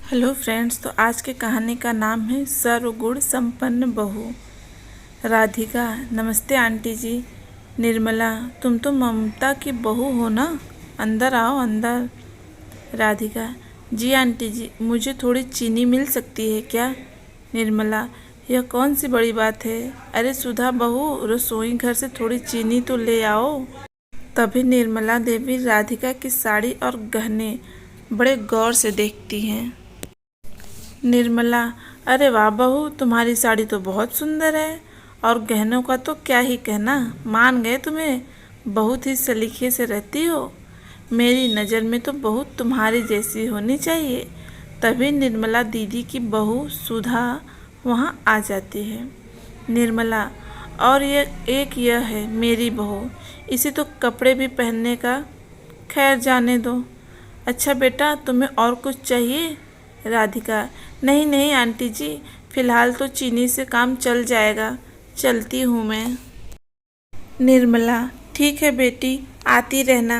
Hello friends. तो आज के कहानी का नाम है सर्वगुण संपन्न बहू। राधिका: नमस्ते आंटी जी। निर्मला: तुम तो ममता की बहू हो ना, अंदर आओ अंदर। राधिका: जी आंटी जी, मुझे थोड़ी चीनी मिल सकती है क्या? निर्मला: यह कौन सी बड़ी बात है। अरे सुधा बहू, रसोई घर से थोड़ी चीनी तो ले आओ। तभी निर्मला देवी राधिका की साड़ी और गहने बड़े गौर से देखती हैं। निर्मला: अरे वाह बहू, तुम्हारी साड़ी तो बहुत सुंदर है और गहनों का तो क्या ही कहना। मान गए तुम्हें, बहुत ही सलीके से रहती हो। मेरी नज़र में तो बहू तुम्हारी जैसी होनी चाहिए। तभी निर्मला दीदी की बहू सुधा वहाँ आ जाती है। निर्मला: और यह है मेरी बहू, इसे तो कपड़े भी पहनने का। खैर जाने दो। अच्छा बेटा, तुम्हें और कुछ चाहिए? राधिका: नहीं नहीं आंटी जी, फिलहाल तो चीनी से काम चल जाएगा, चलती हूँ मैं। निर्मला: ठीक है बेटी, आती रहना।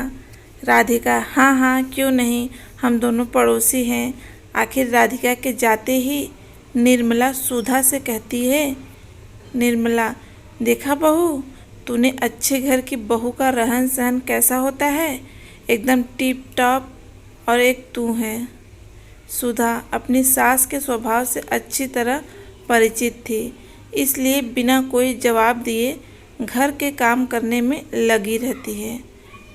राधिका: हाँ हाँ, क्यों नहीं, हम दोनों पड़ोसी हैं। आखिर राधिका के जाते ही निर्मला सुधा से कहती है। निर्मला: देखा बहू, तूने अच्छे घर की बहू का रहन सहन कैसा होता है, एकदम टिप टॉप। और एक तू है। सुधा अपनी सास के स्वभाव से अच्छी तरह परिचित थी, इसलिए बिना कोई जवाब दिए घर के काम करने में लगी रहती है।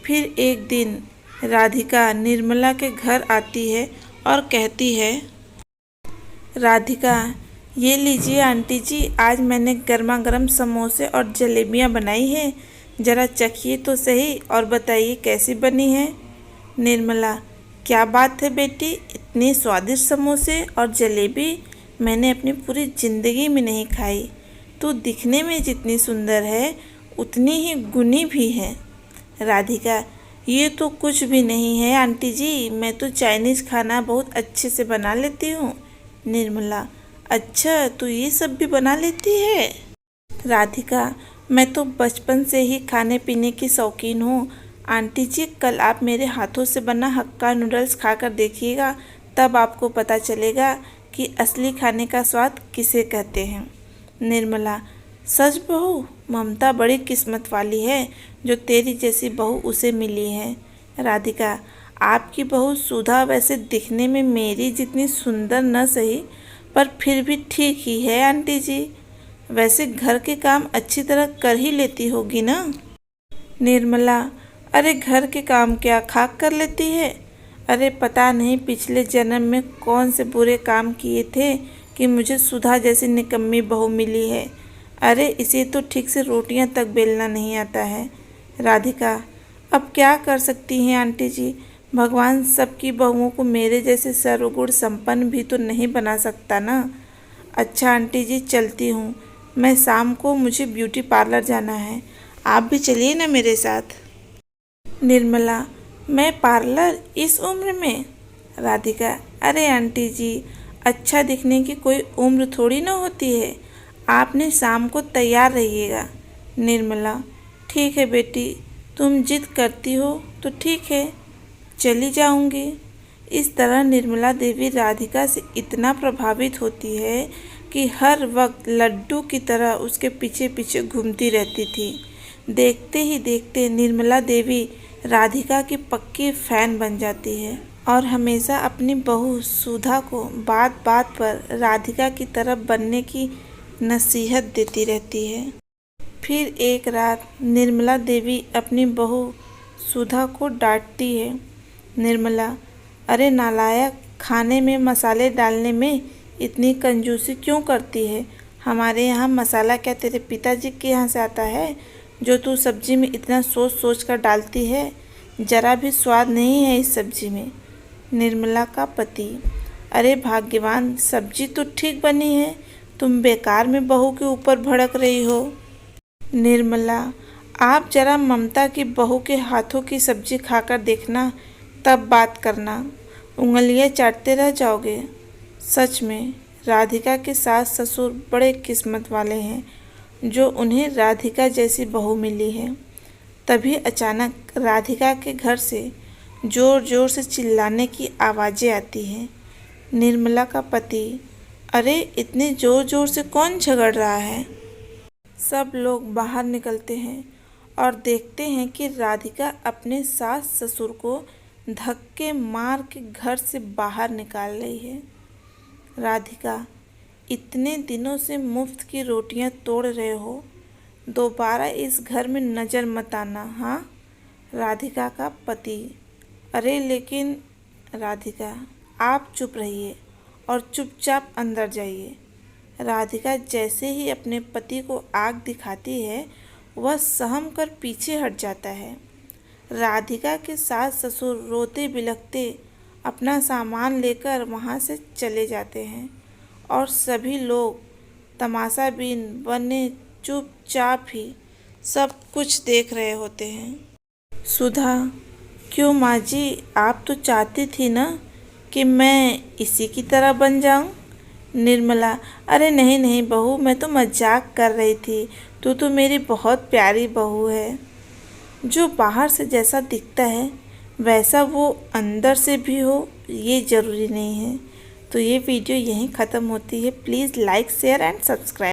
फिर एक दिन राधिका निर्मला के घर आती है और कहती है। राधिका: ये लीजिए आंटी जी, आज मैंने गर्मा गर्म समोसे और जलेबियाँ बनाई हैं, ज़रा चखिए तो सही और बताइए कैसी बनी है। निर्मला: क्या बात है बेटी, इतने स्वादिष्ट समोसे और जलेबी मैंने अपनी पूरी ज़िंदगी में नहीं खाई। तू दिखने में जितनी सुंदर है उतनी ही गुणी भी है। राधिका: ये तो कुछ भी नहीं है आंटी जी, मैं तो चाइनीज़ खाना बहुत अच्छे से बना लेती हूँ। निर्मला: अच्छा, तू ये सब भी बना लेती है? राधिका: मैं तो बचपन से ही खाने पीने की शौकीन हूँ। आंटी जी, कल आप मेरे हाथों से बना हक्का नूडल्स खाकर देखिएगा, तब आपको पता चलेगा कि असली खाने का स्वाद किसे कहते हैं। निर्मला: सच बहू, ममता बड़ी किस्मत वाली है जो तेरी जैसी बहू उसे मिली है। राधिका: आपकी बहू सुधा वैसे दिखने में मेरी जितनी सुंदर न सही, पर फिर भी ठीक ही है आंटी जी। वैसे घर के काम अच्छी तरह कर ही लेती होगी ना? निर्मला: अरे घर के काम क्या खाक कर लेती है। अरे पता नहीं पिछले जन्म में कौन से बुरे काम किए थे कि मुझे सुधा जैसी निकम्मी बहू मिली है। अरे इसे तो ठीक से रोटियां तक बेलना नहीं आता है। राधिका: अब क्या कर सकती हैं आंटी जी, भगवान सबकी बहुओं को मेरे जैसे सर्वगुण संपन्न भी तो नहीं बना सकता ना। अच्छा आंटी जी, चलती हूँ मैं, शाम को मुझे ब्यूटी पार्लर जाना है, आप भी चलिए ना मेरे साथ। निर्मला: मैं पार्लर इस उम्र में? राधिका: अरे आंटी जी, अच्छा दिखने की कोई उम्र थोड़ी ना होती है, आपने शाम को तैयार रहिएगा। निर्मला: ठीक है बेटी, तुम जिद करती हो तो ठीक है, चली जाऊंगी। इस तरह निर्मला देवी राधिका से इतना प्रभावित होती है कि हर वक्त लड्डू की तरह उसके पीछे पीछे घूमती रहती थी। देखते ही देखते निर्मला देवी राधिका की पक्की फ़ैन बन जाती है और हमेशा अपनी बहू सुधा को बात बात पर राधिका की तरफ बनने की नसीहत देती रहती है। फिर एक रात निर्मला देवी अपनी बहू सुधा को डांटती है। निर्मला: अरे नालायक, खाने में मसाले डालने में इतनी कंजूसी क्यों करती है? हमारे यहाँ मसाला क्या तेरे पिताजी के यहाँ से आता है जो तू सब्जी में इतना सोच सोच कर डालती है? जरा भी स्वाद नहीं है इस सब्जी में। निर्मला का पति: अरे भाग्यवान, सब्जी तो ठीक बनी है, तुम बेकार में बहू के ऊपर भड़क रही हो। निर्मला: आप जरा ममता की बहू के हाथों की सब्जी खाकर देखना, तब बात करना, उंगलियां चाटते रह जाओगे। सच में राधिका के सास ससुर बड़े किस्मत वाले हैं जो उन्हें राधिका जैसी बहू मिली है। तभी अचानक राधिका के घर से ज़ोर ज़ोर से चिल्लाने की आवाज़ें आती हैं। निर्मला का पति, अरे इतने ज़ोर ज़ोर से कौन झगड़ रहा है। सब लोग बाहर निकलते हैं और देखते हैं कि राधिका अपने सास ससुर को धक्के मार के घर से बाहर निकाल रही है। राधिका, इतने दिनों से मुफ्त की रोटियां तोड़ रहे हो, दोबारा इस घर में नज़र मत आना। हाँ। राधिका का पति, अरे लेकिन राधिका, आप चुप रहिए और चुपचाप अंदर जाइए। राधिका जैसे ही अपने पति को आग दिखाती है, वह सहम कर पीछे हट जाता है। राधिका के सास ससुर रोते बिलखते अपना सामान लेकर वहाँ से चले जाते हैं और सभी लोग तमाशाबीन बने चुपचाप ही सब कुछ देख रहे होते हैं। सुधा, क्यों माँ जी, आप तो चाहती थी ना कि मैं इसी की तरह बन जाऊं? निर्मला, अरे नहीं नहीं बहू, मैं तो मजाक कर रही थी। तू तो मेरी बहुत प्यारी बहू है। जो बाहर से जैसा दिखता है वैसा वो अंदर से भी हो, ये ज़रूरी नहीं है। तो ये वीडियो यहीं ख़त्म होती है। Please like share and subscribe.